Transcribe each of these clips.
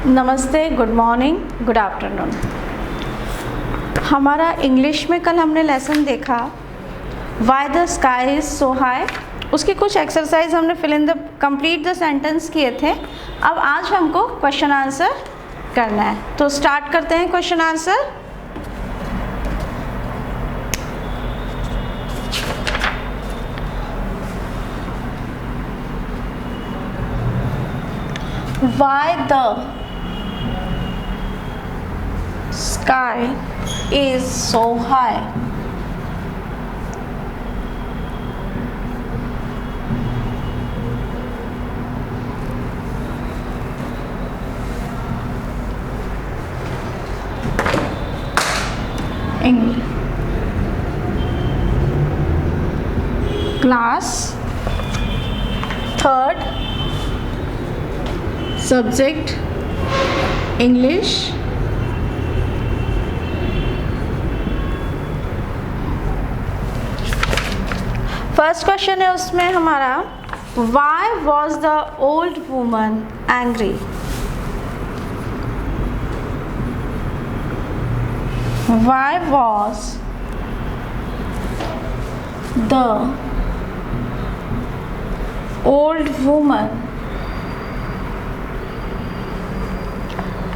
नमस्ते, good morning, good afternoon. हमारा English में कल हमने लेसन देखा why the sky is so high. उसकी कुछ एक्सरसाइज हमने fill in the complete the sentence किए थे। अब आज हमको क्वेश्चन आंसर करना है, तो स्टार्ट करते हैं question answer. Why the sky is so high? English class third, subject English, first question है उसमें हमारा Why was the old woman angry? Why was the old woman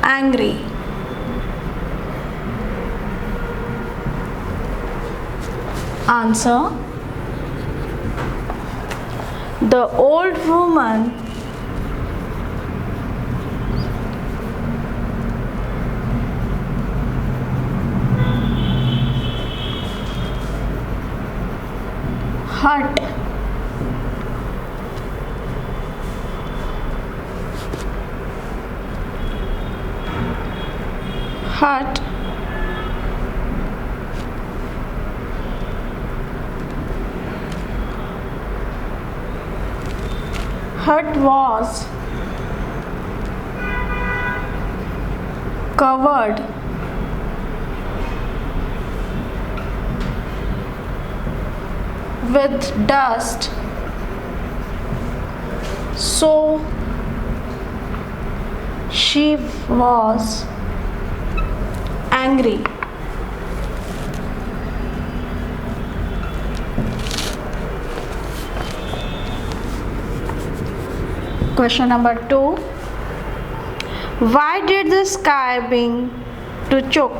angry? Answer: the old woman hurt hut was covered with dust, so she was angry. Question number 2. Why did the sky begin to choke?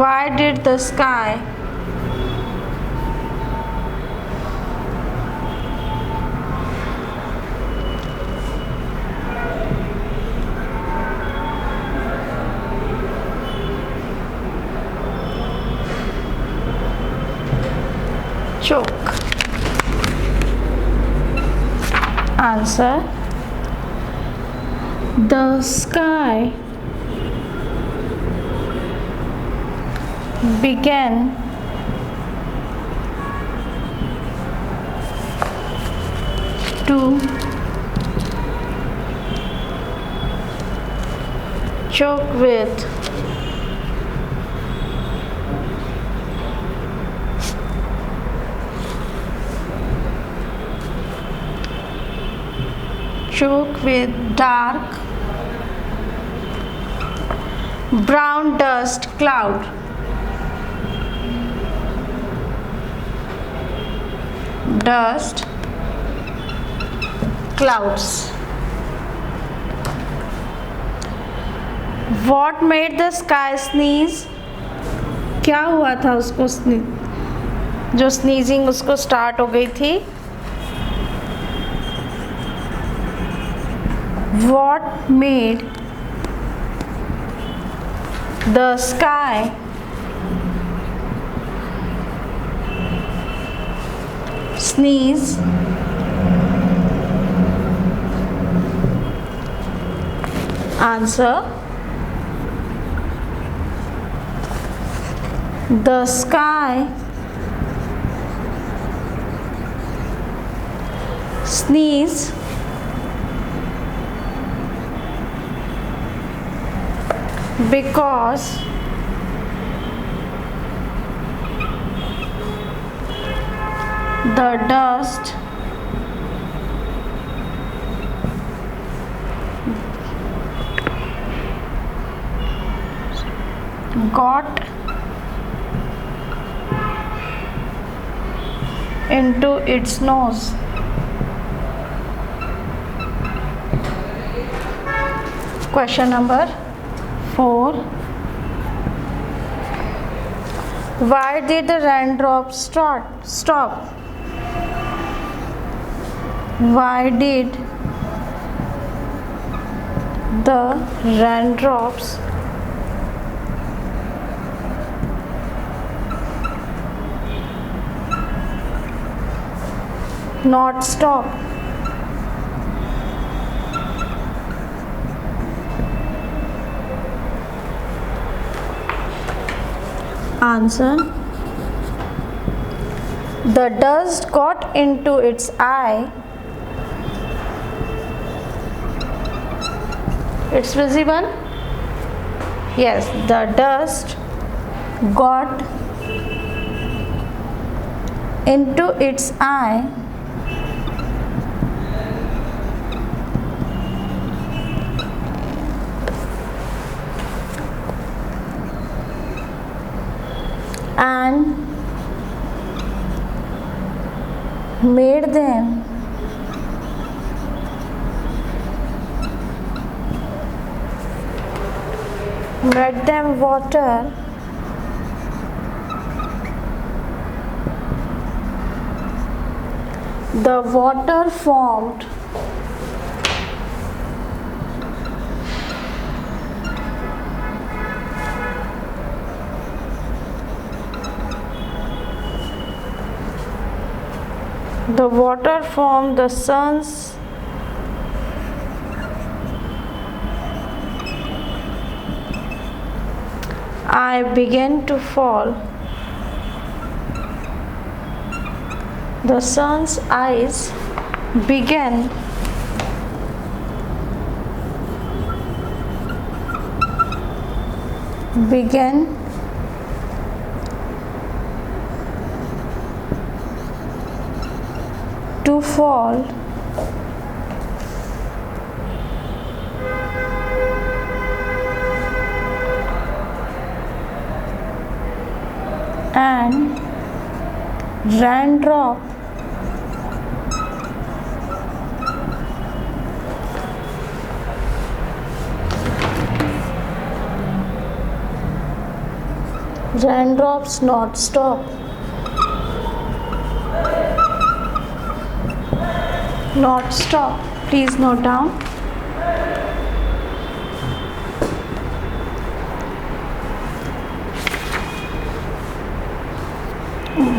Why did the sky choke? Answer: the sky began to choke with dark brown dust cloud. Dust clouds. What made the sky sneeze? क्या हुआ था उसको जो sneezing उसको start हो गई थी? What made the sky sneeze? Answer: the sky sneeze because The dust got into its nose. Question number 4. Why did the raindrops stop? Why did the raindrops not stop? Answer. The dust got into its eye. It's visible? Yes, the dust got into its eye and made them water the water formed the sun's eye began to fall. The sun's eyes began to fall and raindrops not stop. Not stop. Please note down.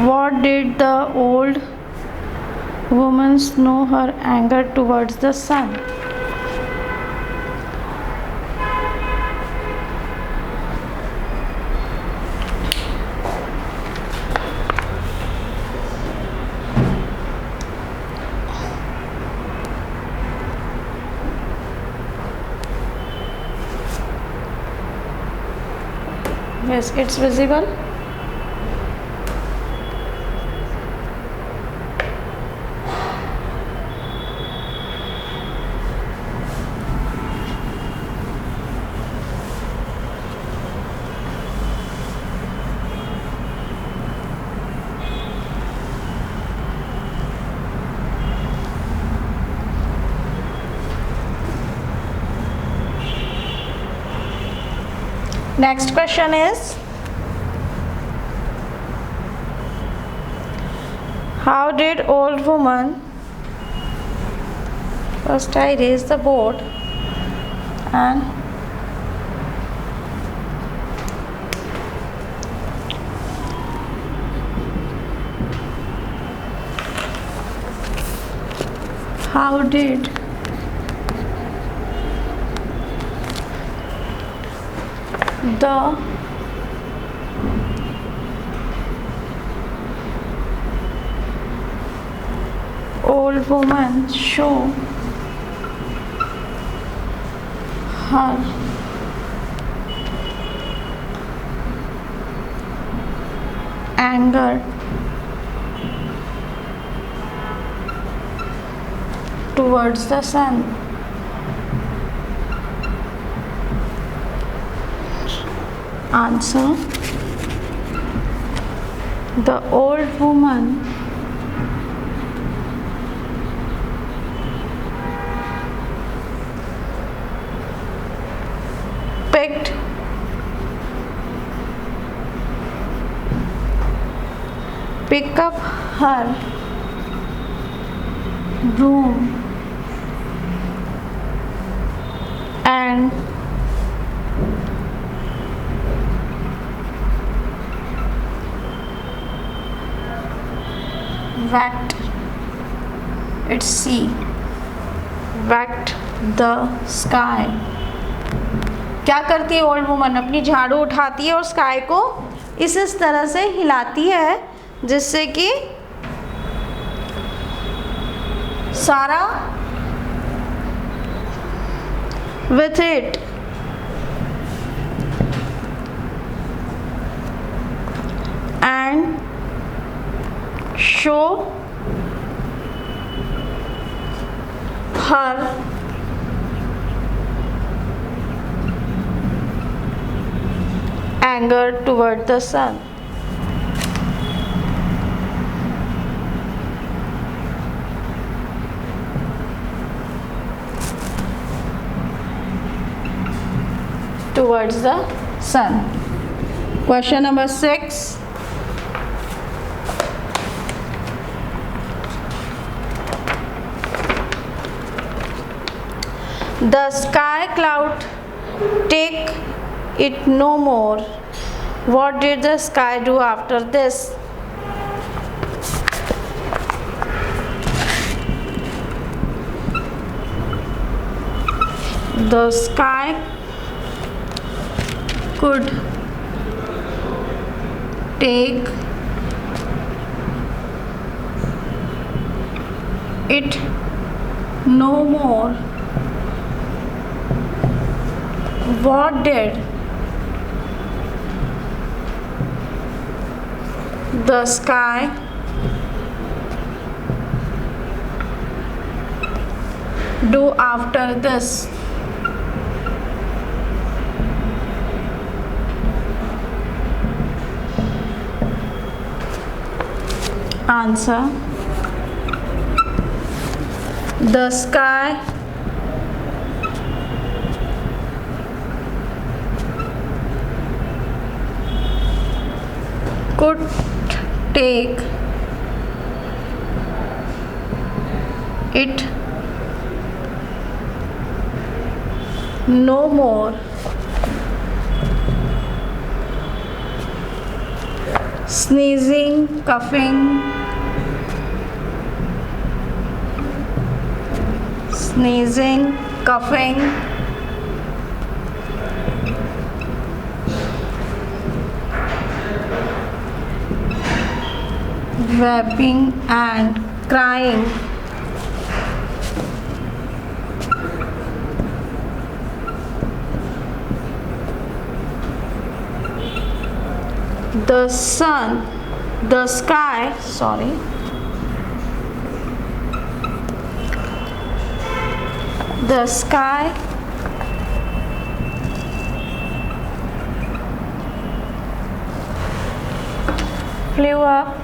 What did the old woman know her anger towards the sun? Yes, it's visible. Next question is, how did old woman, first I raise the board and how did the old woman show her anger towards the sun. Answer. The old woman picked up her broom and whacked the sky. क्या करती है old woman? अपनी झाड़ू उठाती है और sky को इस तरह से हिलाती है जिससे कि सारा with it and show her anger toward the sun. Towards the sun. Question number 6. The sky cloud take it no more. What did the sky do after this? The sky could take it no more. What did the sky do after this? Answer. The sky could take it no more. Sneezing, coughing, weeping and crying. The sky flew up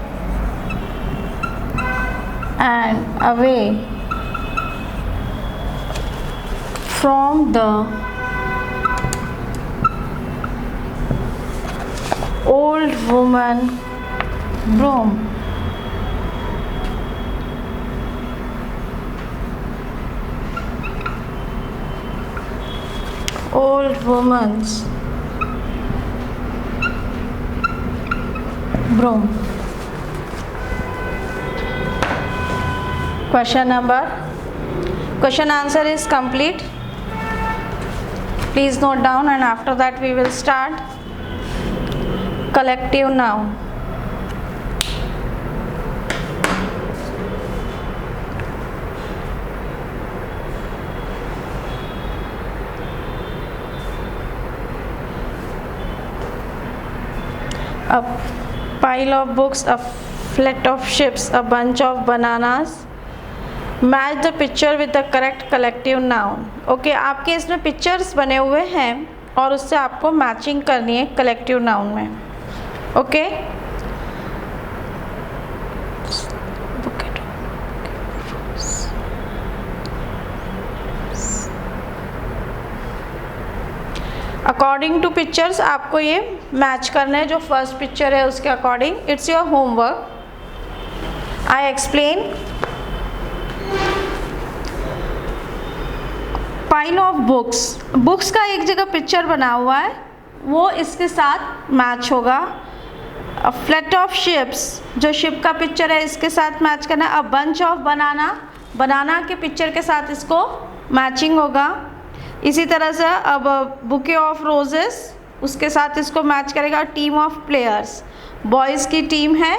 and away from the old woman broom. Old woman's broom. Question answer is complete. Please note down, and after that we will start collective noun. A pile of books, a fleet of ships, a bunch of bananas, match the picture with the correct collective noun. Okay, आपके इसमें pictures बने हुए हैं और उससे आपको matching करनी है कलेक्टिव नाउन में। ओके, अकॉर्डिंग टू पिक्चर्स आपको ये मैच करना है, जो फर्स्ट पिक्चर है उसके according. It's your homework. I explain. Pile of books का एक जगह पिक्चर बना हुआ है, वो इसके साथ मैच होगा। फ्लैट ऑफ शिप्स, जो शिप का पिक्चर है इसके साथ मैच करना है। अ बंच ऑफ बनाना के पिक्चर के साथ इसको मैचिंग होगा। इसी तरह से अब बुके ऑफ रोजेस, उसके साथ इसको मैच करेगा। टीम ऑफ प्लेयर्स, बॉयज़ की टीम है,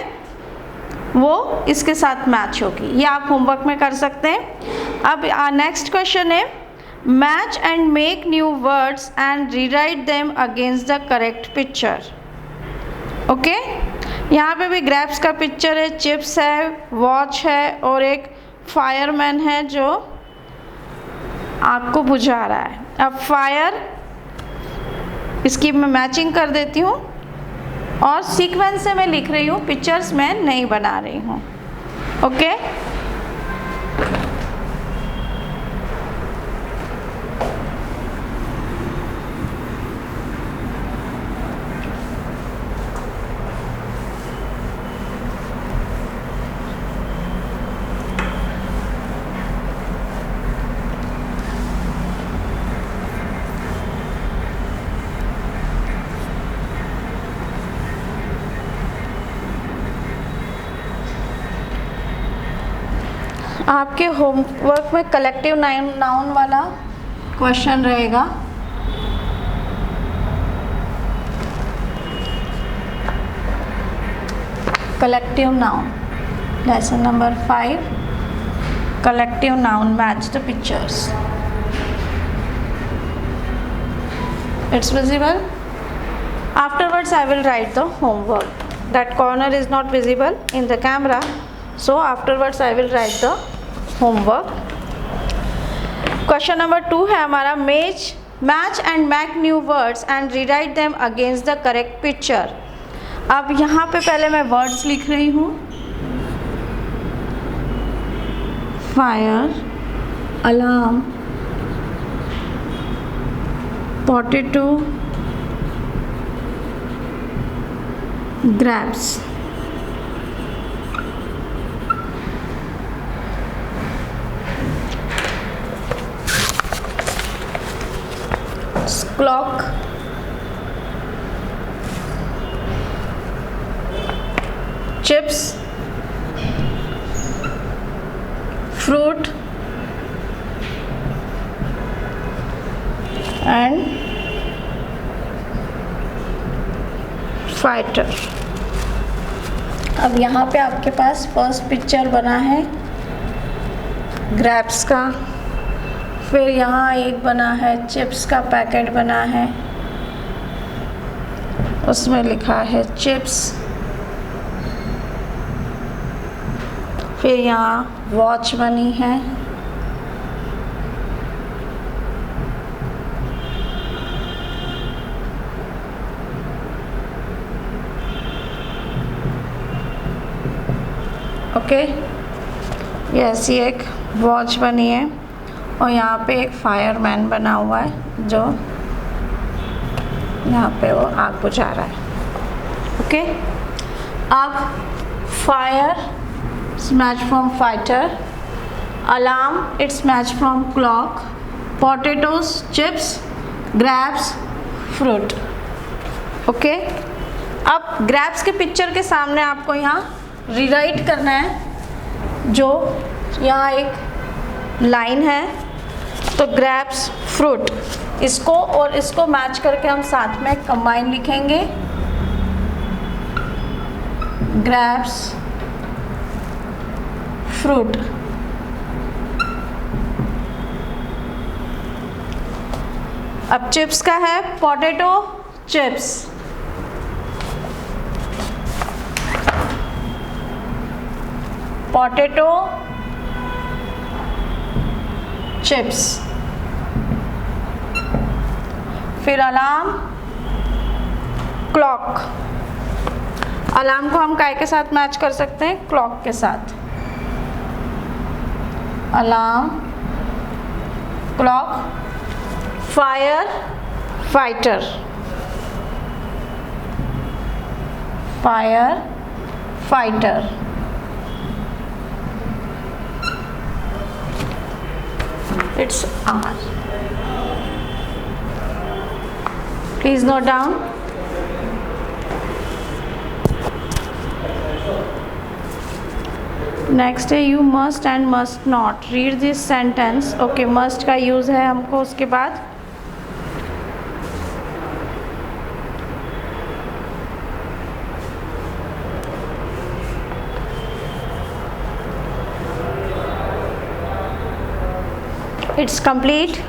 वो इसके साथ मैच होगी। ये आप होमवर्क में कर सकते हैं। अब नेक्स्ट क्वेश्चन है, match and make new words and rewrite them against the correct picture. Okay, यहाँ पे भी ग्रैप्स का पिक्चर है, चिप्स है, वॉच है और एक फायरमैन है जो आग को बुझा रहा है। अब फायर, इसकी मैं मैचिंग कर देती हूँ और सीक्वेंस से मैं लिख रही हूँ, पिक्चर्स मैं नहीं बना रही हूँ। ओके, आपके होमवर्क में कलेक्टिव नाउन वाला क्वेश्चन रहेगा। Collective noun, lesson number 5, collective noun, match the pictures. It's visible. Afterwards I will write the homework. That corner is not visible in the camera, so afterwards I will write the homework. Question number 2 है हमारा, match and make new words and rewrite them against the correct picture. अब यहाँ पे पहले मैं words लिख रही हूँ। Fire, alarm, potato, grapes. Clock, chips, fruit and fighter. अब यहाँ पे आपके पास फर्स्ट पिक्चर बना है ग्रैप्स का, फिर यहाँ एक बना है चिप्स का पैकेट बना है, उसमें लिखा है चिप्स। फिर यहाँ वॉच बनी है, ओके, ये ऐसी एक वॉच बनी है और यहाँ पे एक फायरमैन बना हुआ है जो यहाँ पे वो आग बुझा रहा है। ओके, अब fire match from fighter, alarm it's match from clock, potatoes chips, grapes fruit. Okay, अब ग्रैप्स के पिक्चर के सामने आपको यहाँ रीराइट करना है, जो यहाँ एक लाइन है, तो ग्रैप्स फ्रूट, इसको और इसको मैच करके हम साथ में कंबाइन लिखेंगे, ग्रैप्स फ्रूट। अब चिप्स का है पोटैटो चिप्स, पोटैटो चिप्स। फिर अलार्म, क्लॉक। अलार्म को हम काय के साथ मैच कर सकते हैं? क्लॉक के साथ। Alarm, clock. Fire, fighter. Fire, fighter. It's are. Please note down. Next है you must and must not read this sentence. Okay, must का यूज़ है हमको उसके बाद। It's complete.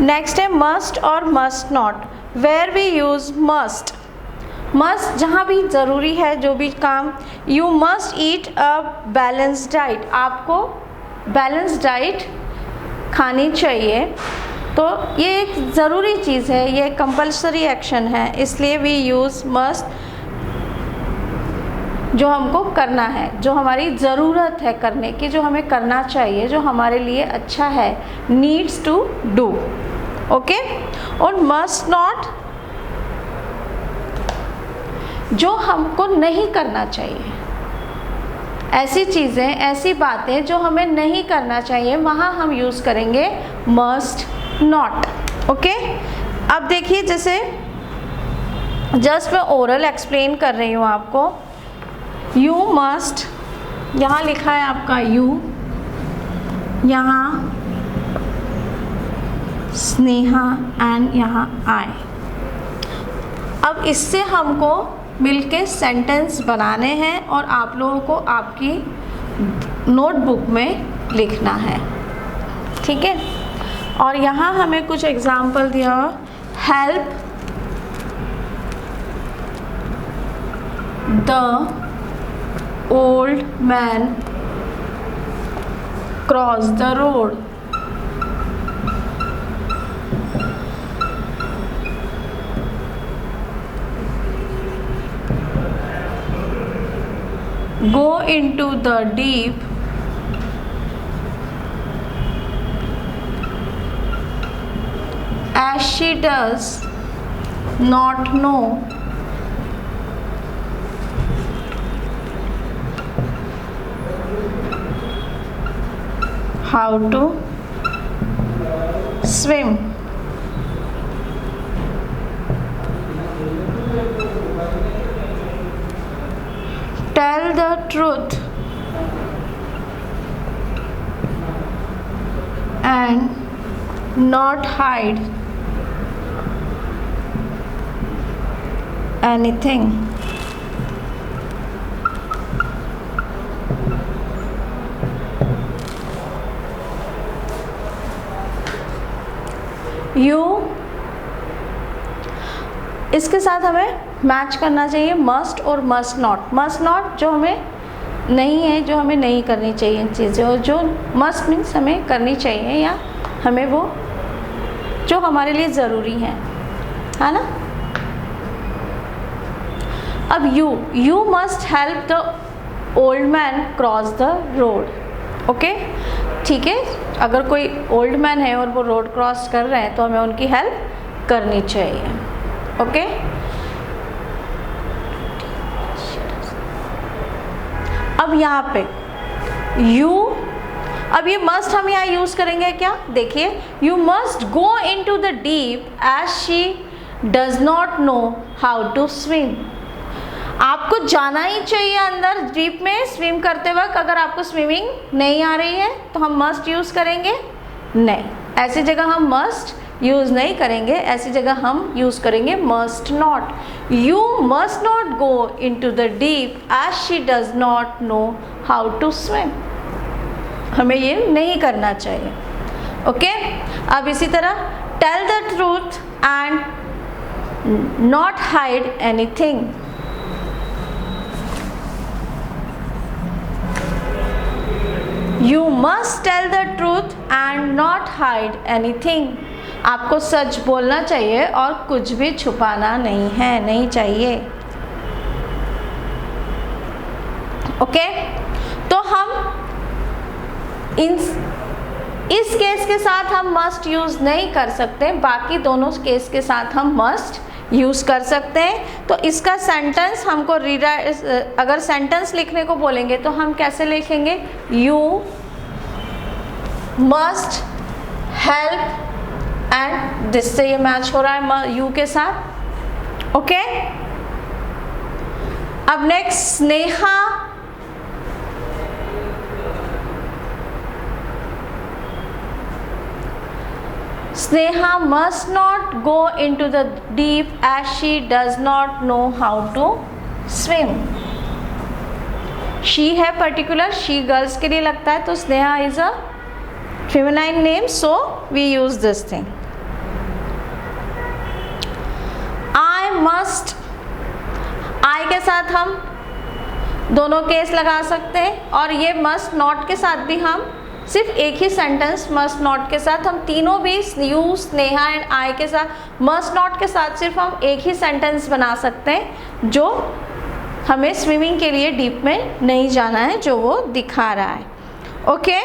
नेक्स्ट है मस्ट और must not. Where we use must. Must जहाँ भी ज़रूरी है, जो भी काम। You must eat a balanced diet. आपको बैलेंस्ड डाइट खानी चाहिए। तो ये एक ज़रूरी चीज़ है, ये कंपल्सरी एक्शन है, इसलिए वी यूज़ मस्ट। जो हमको करना है, जो हमारी ज़रूरत है करने की, जो हमें करना चाहिए, जो हमारे लिए अच्छा है, नीड्स टू डू। ओके। और मस्ट नॉट, जो हमको नहीं करना चाहिए, ऐसी चीज़ें, ऐसी बातें जो हमें नहीं करना चाहिए, वहाँ हम यूज़ करेंगे मस्ट नॉट। ओके। अब देखिए, जैसे जस्ट मैं ओरल एक्सप्लेन कर रही हूँ आपको। यू मस्ट, यहाँ लिखा है आपका यू, यहाँ स्नेहा एंड यहाँ आई। अब इससे हमको मिलके सेंटेंस बनाने हैं और आप लोगों को आपकी नोटबुक में लिखना है, ठीक है। और यहाँ हमें कुछ एग्जाम्पल दिया। Help the old man cross the road. Go into the deep as she does not know how to swim. Tell the truth and not hide anything. You, इसके साथ हमें मैच करना चाहिए मस्ट और मस्ट नॉट। मस्ट नॉट जो हमें नहीं है, जो हमें नहीं करनी चाहिए चीज़ें, और जो मस्ट मीन्स हमें करनी चाहिए या हमें वो जो हमारे लिए ज़रूरी है ना। अब you must help the old man cross the road. Okay, ठीक है। अगर कोई ओल्ड मैन है और वो रोड क्रॉस कर रहे हैं तो हमें उनकी हेल्प करनी चाहिए। ओके। अब यहाँ पे यू, अब ये मस्ट हम यहाँ यूज़ करेंगे क्या? देखिए, you must go into the deep as she does not know how to swim. आपको जाना ही चाहिए अंदर डीप में स्विम करते वक्त। अगर आपको स्विमिंग नहीं आ रही है तो हम मस्ट यूज़ करेंगे नहीं। ऐसी जगह हम मस्ट यूज़ नहीं करेंगे, ऐसी जगह हम यूज़ करेंगे must not. You must not go into the deep as she does not know how to swim. हमें ये नहीं करना चाहिए। ओके, अब इसी तरह tell the truth and not hide anything. You must tell the truth and not hide anything. आपको सच बोलना चाहिए और कुछ भी छुपाना नहीं चाहिए। ओके, तो हम इस केस के साथ हम मस्ट यूज़ नहीं कर सकते, बाकी दोनों केस के साथ हम मस्ट यूज़ कर सकते हैं। तो इसका सेंटेंस हमको अगर सेंटेंस लिखने को बोलेंगे तो हम कैसे लिखेंगे? You must help, and this से ये मैच हो रहा है यू के साथ। ओके, अब next Sneha. Sneha must not go into the deep as she does not know how to swim. She है particular, she girls के लिए लगता है, तो Sneha is a feminine name, so we use this thing. I must, I के साथ हम दोनों केस लगा सकते हैं, और ये must not के साथ भी हम सिर्फ एक ही सेंटेंस मस्ट नॉट के साथ, हम तीनों भी यू, स्नेहा एंड आई के साथ मस्ट नॉट के साथ सिर्फ हम एक ही सेंटेंस बना सकते हैं जो हमें स्विमिंग के लिए डीप में नहीं जाना है, जो वो दिखा रहा है। ओके,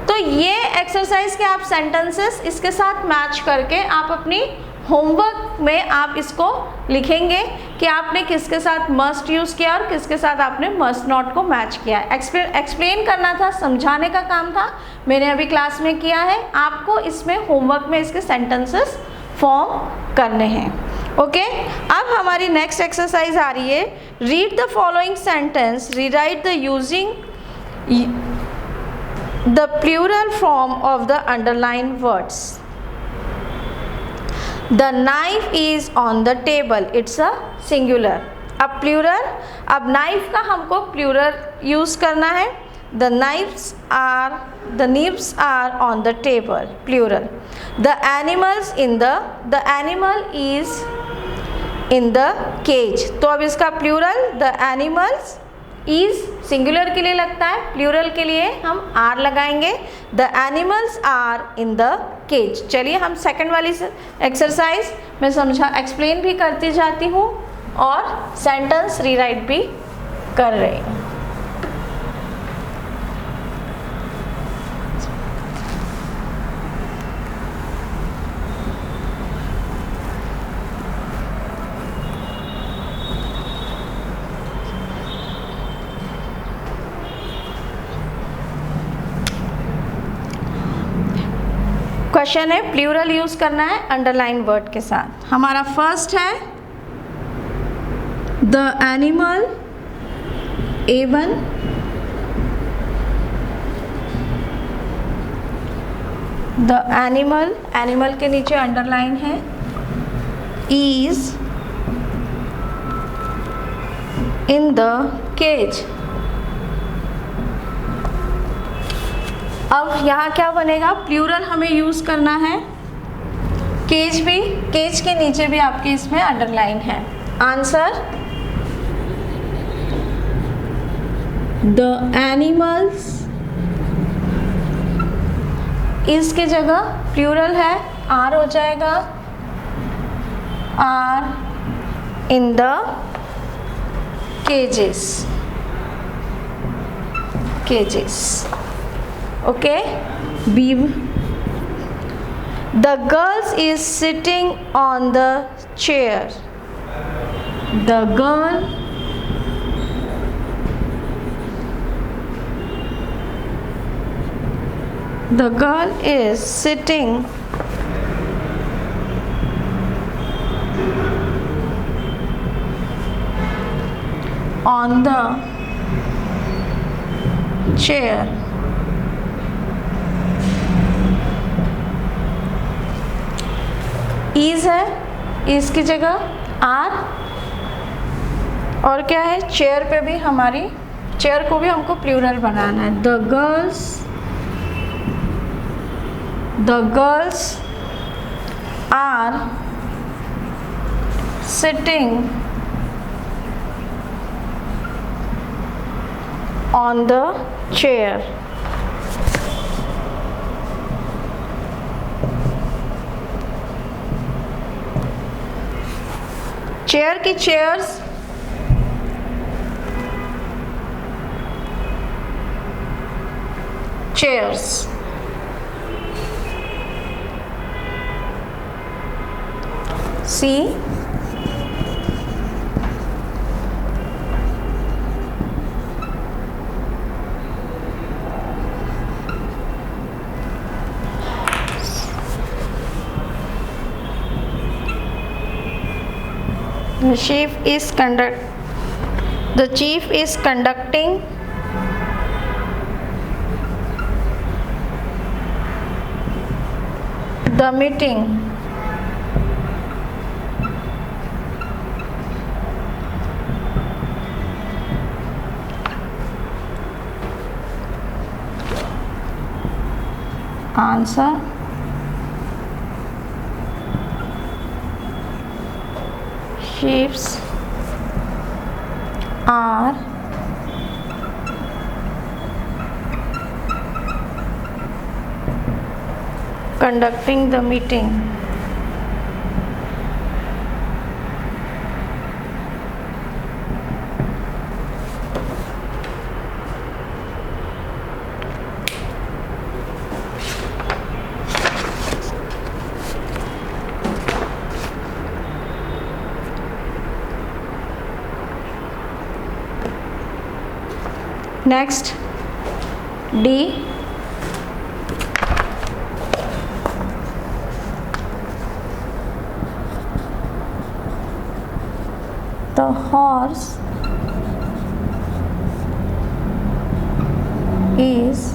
तो ये एक्सरसाइज के आप सेंटेंसेस इसके साथ मैच करके आप अपनी होमवर्क में आप इसको लिखेंगे कि आपने किसके साथ मस्ट यूज़ किया और किसके साथ आपने मस्ट नॉट को मैच किया। एक्सप्लेन करना था, समझाने का काम था, मैंने अभी क्लास में किया है। आपको इसमें होमवर्क में इसके सेंटेंसेस फॉर्म करने हैं। ओके, अब हमारी नेक्स्ट एक्सरसाइज आ रही है, read the following sentence, rewrite the using the plural form of the underline words. The knife is on the table. It's a singular. अब प्लूरल, अब नाइफ का हमको प्लूरल यूज़ करना है। The knives are, the knives are on the table. Plural. The animals in the animal is in the cage. तो अब इसका plural the animals is singular के लिए लगता है, प्लूरल के लिए हम आर लगाएंगे। The animals are in the cage. चलिए हम सेकंड वाली एक्सरसाइज में एक्सप्लेन भी करती जाती हूँ और सेंटेंस रीराइट भी कर रही हूँ। क्वेश्चन है, प्लूरल यूज करना है अंडरलाइन वर्ड के साथ। हमारा फर्स्ट है the animal, A1, the animal, animal के नीचे अंडरलाइन है, इज इन द केज। अब यहाँ क्या बनेगा, प्लूरल हमें यूज़ करना है, केज भी, केज के नीचे भी आपके इसमें अंडरलाइन है। आंसर, द एनिमल्स, इसके जगह प्लूरल है, आर हो जाएगा, are in the cages, cages. Okay, B. The girls is sitting on the chair. The girl is sitting on the chair. Is है, ईज की जगह आर, और क्या है, चेयर पे भी हमारी, चेयर को भी हमको प्लूरल बनाना है। The girls are sitting on the chair. Chair की chairs, chairs, C, the chief is conducting the meeting. Answer chiefs are conducting the meeting. Next, D. The horse is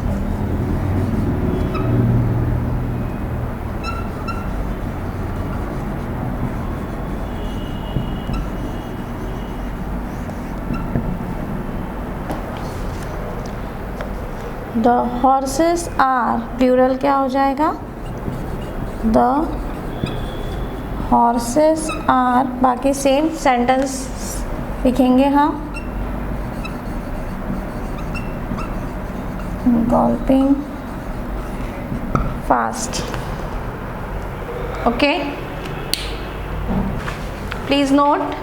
the horses are, plural क्या हो जाएगा, the horses are, बाकी same sentence लिखेंगे हम, galloping fast. Okay, please note.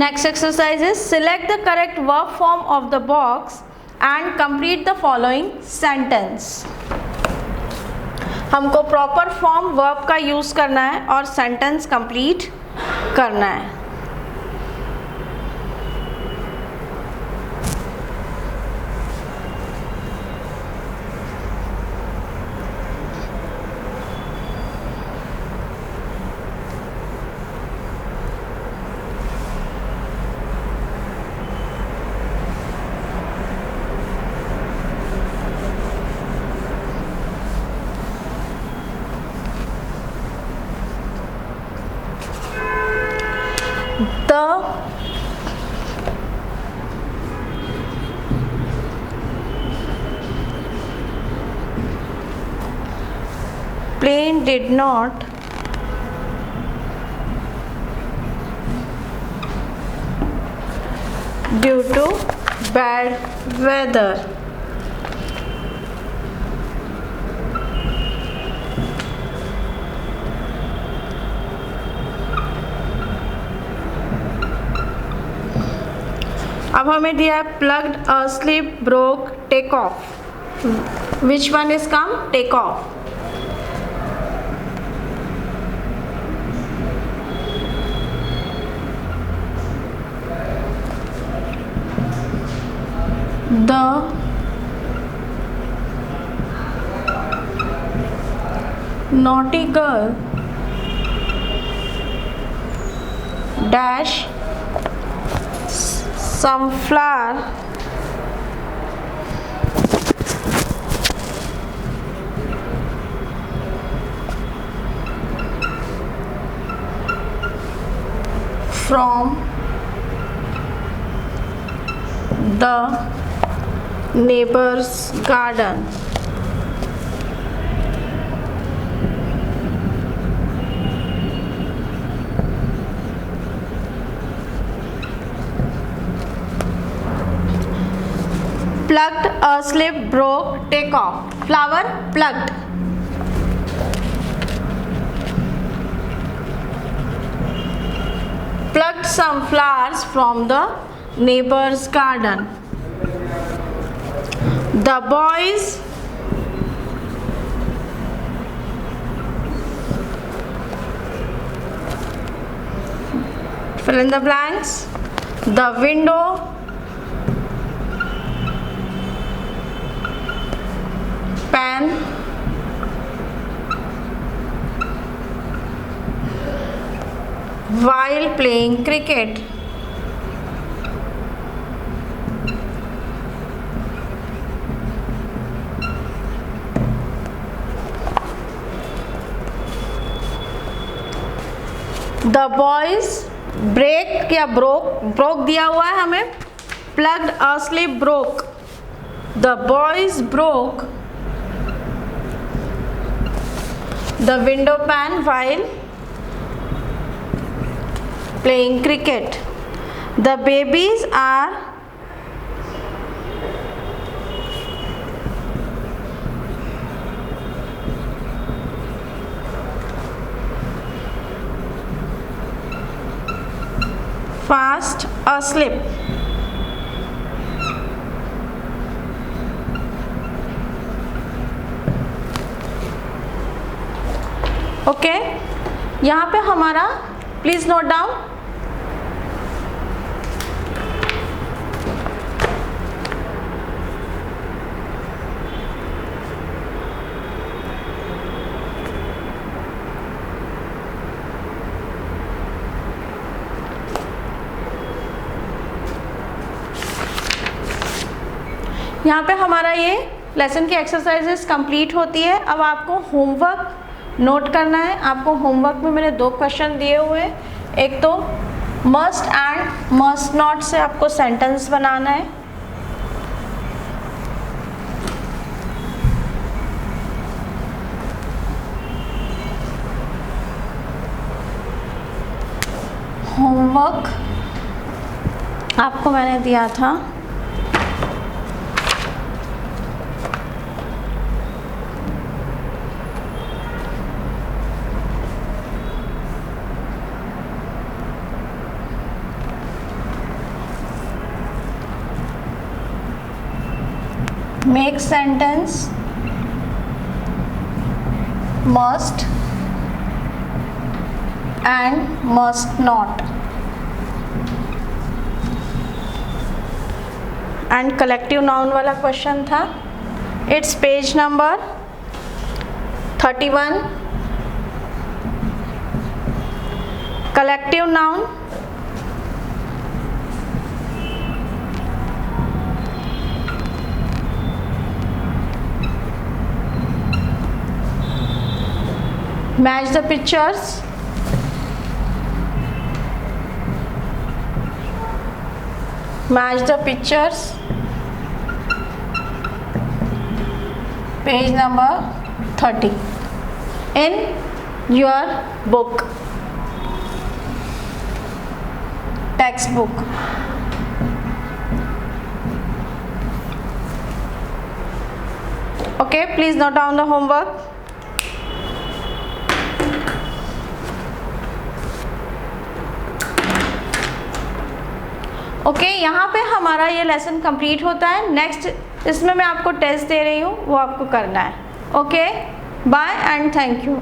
Next exercise is select the correct verb form of the box and complete the following sentence. हमको proper form verb का use करना है और सेंटेंस कंप्लीट करना है। The plane did not due to bad weather. अब हमें दिया है plugged, slip, broke, take off. Which one is come? Take off. The naughty girl dash some flour from the neighbor's garden. Plucked a slip, broke, take off. Flower plucked. Plucked some flowers from the neighbor's garden. The boys fill in the blanks. The window pan while playing cricket. The boys break या broke दिया हुआ है हमें. Plucked a slip, broke. The boys broke the window pan while playing cricket. The babies are fast asleep. Okay यहाँ पे हमारा please note down. यहाँ पे हमारा ये लेसन की एक्सरसाइजेस कंप्लीट होती है. अब आपको होमवर्क नोट करना है. आपको होमवर्क में मैंने 2 क्वेश्चन दिए हुए हैं. एक तो मस्ट एंड मस्ट नॉट से आपको सेंटेंस बनाना है. होमवर्क आपको मैंने दिया था make sentence must and must not and collective noun वाला क्वेश्चन था. It's page number 31. collective noun match the pictures. Match the pictures. Page number 30 in your book, textbook. Okay, please note down the homework. Okay यहाँ पे हमारा ये lesson complete होता है. Next इसमें मैं आपको टेस्ट दे रही हूँ, वो आपको करना है. Okay, bye and thank you.